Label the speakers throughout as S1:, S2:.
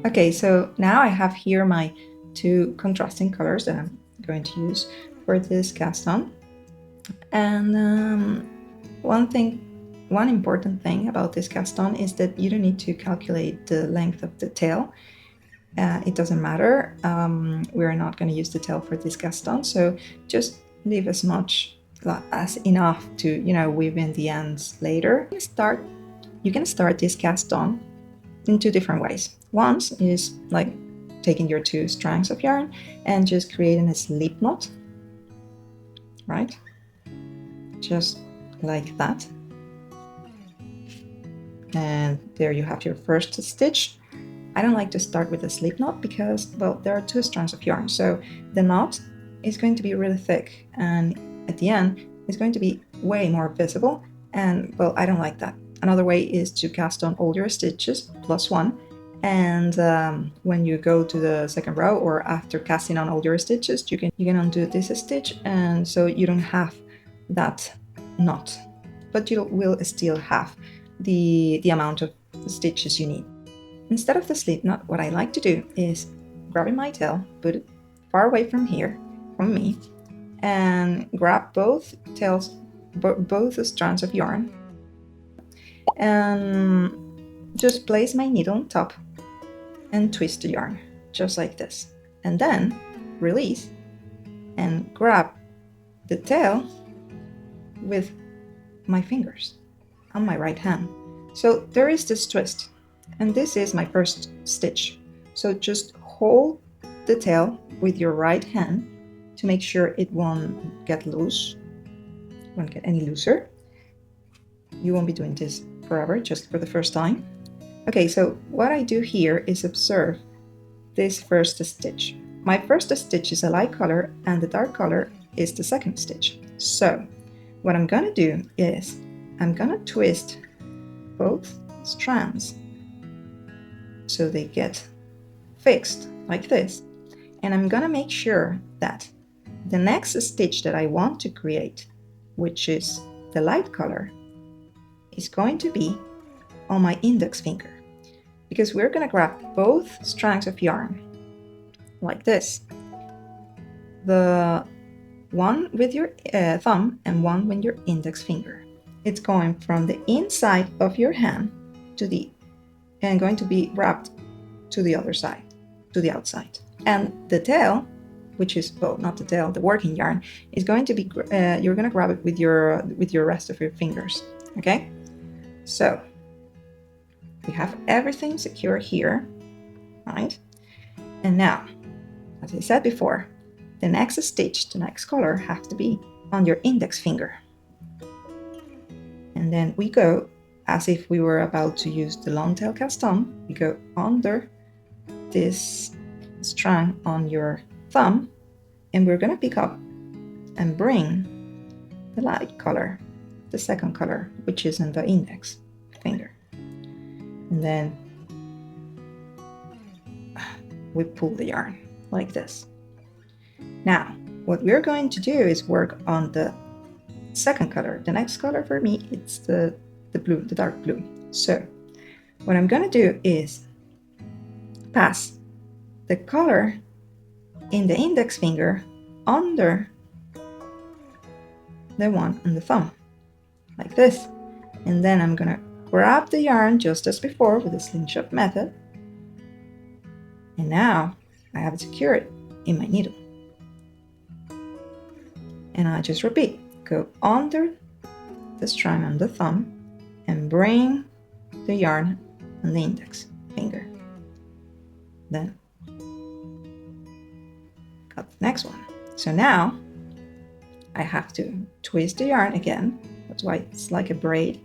S1: Okay, so now I have here my two contrasting colors that I'm going to use for this cast on. And one important thing about this cast on is that you don't need to calculate the length of the tail. It doesn't matter. We're not going to use the tail for this cast on, so just leave as much as enough to, weave in the ends later. You can start this cast on in two different ways. One is like taking your two strands of yarn and just creating a slip knot, right? Just like that. And there you have your first stitch. I don't like to start with a slip knot because, well, there are two strands of yarn, so the knot is going to be really thick, and at the end it's going to be way more visible, and, well, I don't like that. Another way is to cast on all your stitches plus one, and when you go to the second row or after casting on all your stitches, you can undo this stitch, and so you don't have that knot, but you will still have the amount of stitches you need. Instead of the slip knot, what I like to do is grabbing my tail, put it far away from here, from me, and grab both tails, both strands of yarn, and just place my needle on top and twist the yarn, just like this. And then release and grab the tail with my fingers on my right hand. So there is this twist. And this is my first stitch. So just hold the tail with your right hand to make sure it won't get loose, won't get any looser. You won't be doing this forever, just for the first time. Okay, so what I do here is observe this first stitch. My first stitch is a light color and the dark color is the second stitch. So what I'm gonna do is I'm gonna twist both strands so they get fixed like this, and I'm gonna make sure that the next stitch that I want to create, which is the light color, is going to be on my index finger, because we're gonna grab both strands of yarn like this, the one with your thumb and one with your index finger. It's going from the inside of your hand to the and going to be wrapped to the other side, to the outside. And the tail, which is, well, not the tail, the working yarn, is going to be, you're going to grab it with your rest of your fingers, okay? So we have everything secure here, right? And now, as I said before, the next stitch, the next color, has to be on your index finger. And then we go as if we were about to use the long tail cast on. You go under this strand on your thumb, and we're going to pick up and bring the light color, the second color, which is in the index finger. And then we pull the yarn like this. Now, what we're going to do is work on the second color. The next color for me, it's the blue, the dark blue. So what I'm going to do is pass the color in the index finger under the one on the thumb, like this. And then I'm going to grab the yarn just as before with the slingshot method. And now I have it secured in my needle. And I just repeat, go under the strand on the thumb and bring the yarn on the index finger. Then got the next one. So now I have to twist the yarn again. That's why it's like a braid.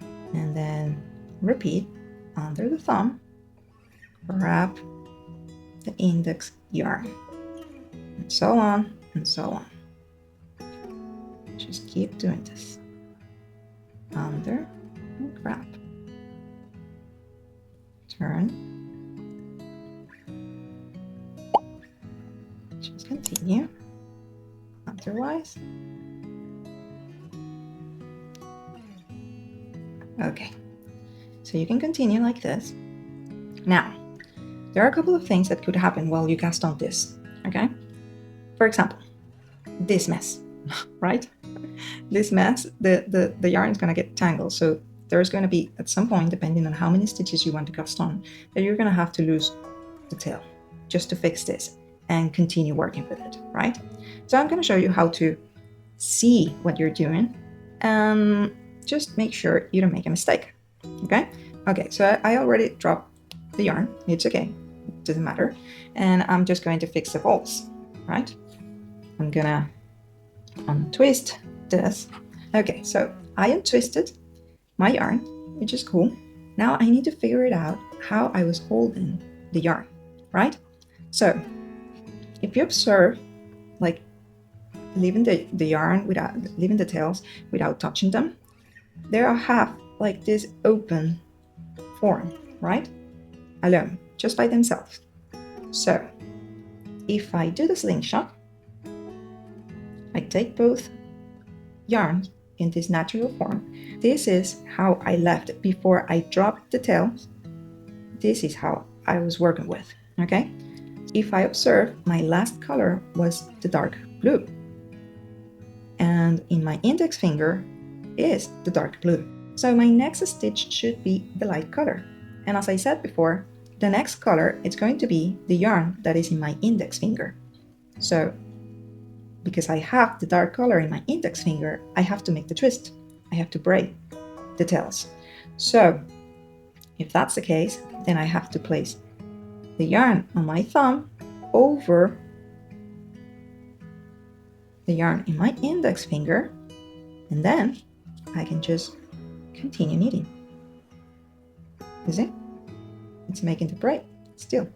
S1: And then repeat under the thumb, grab the index yarn, and so on and so on. Just keep doing this. Under and grab. Turn. Just continue. Otherwise. Okay. So you can continue like this. Now, there are a couple of things that could happen while you cast on this, okay? For example, this mess, right? This mess, the yarn is going to get tangled. So there's going to be, at some point, depending on how many stitches you want to cast on, that you're going to have to lose the tail just to fix this and continue working with it, right? So I'm going to show you how to see what you're doing and just make sure you don't make a mistake, okay? Okay, so I already dropped the yarn. It's okay, it doesn't matter. And I'm just going to fix the balls, right? I'm gonna untwist this. Okay, so I untwisted my yarn, which is cool. Now I need to figure it out how I was holding the yarn, right? So if you observe, like leaving the yarn without leaving the tails without touching them, they have like this open form, right? Alone, just by themselves. So if I do the slingshot, I take both yarns in this natural form. This is how I left it before I dropped the tails. This is how I was working with, okay? If I observe, my last color was the dark blue. And in my index finger is the dark blue. So my next stitch should be the light color. And as I said before, the next color is going to be the yarn that is in my index finger. So because I have the dark color in my index finger, I have to make the twist. I have to braid the tails. So if that's the case, then I have to place the yarn on my thumb over the yarn in my index finger, and then I can just continue knitting. You see? It's making the braid still.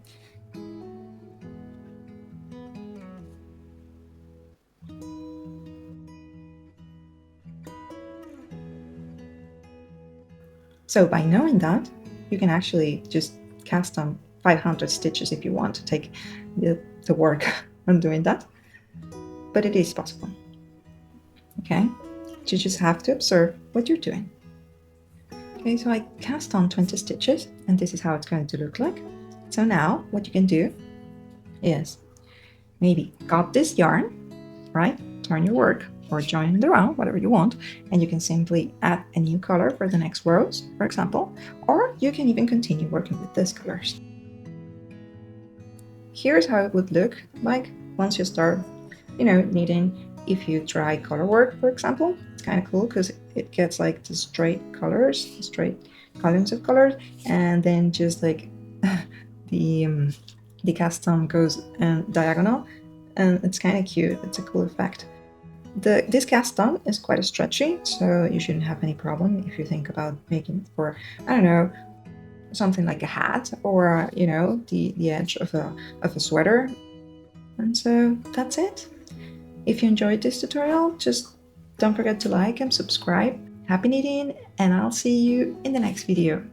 S1: So by knowing that, you can actually just cast on 500 stitches if you want to take the work on doing that. But it is possible. Okay? You just have to observe what you're doing. Okay, so I cast on 20 stitches, and this is how it's going to look like. So now what you can do is maybe cut this yarn, right? Turn your work or join it around, whatever you want, and you can simply add a new color for the next rows, for example, or you can even continue working with these colors. Here's how it would look like once you start, knitting. If you try colorwork, for example, it's kind of cool because it gets like the straight colors, straight columns of colors, and then just like the cast on goes diagonal, and it's kind of cute. It's a cool effect. This cast on is quite stretchy, so you shouldn't have any problem if you think about making it for, I don't know, something like a hat or the edge of a sweater. And so that's it. If you enjoyed this tutorial, just don't forget to like and subscribe. Happy knitting, and I'll see you in the next video.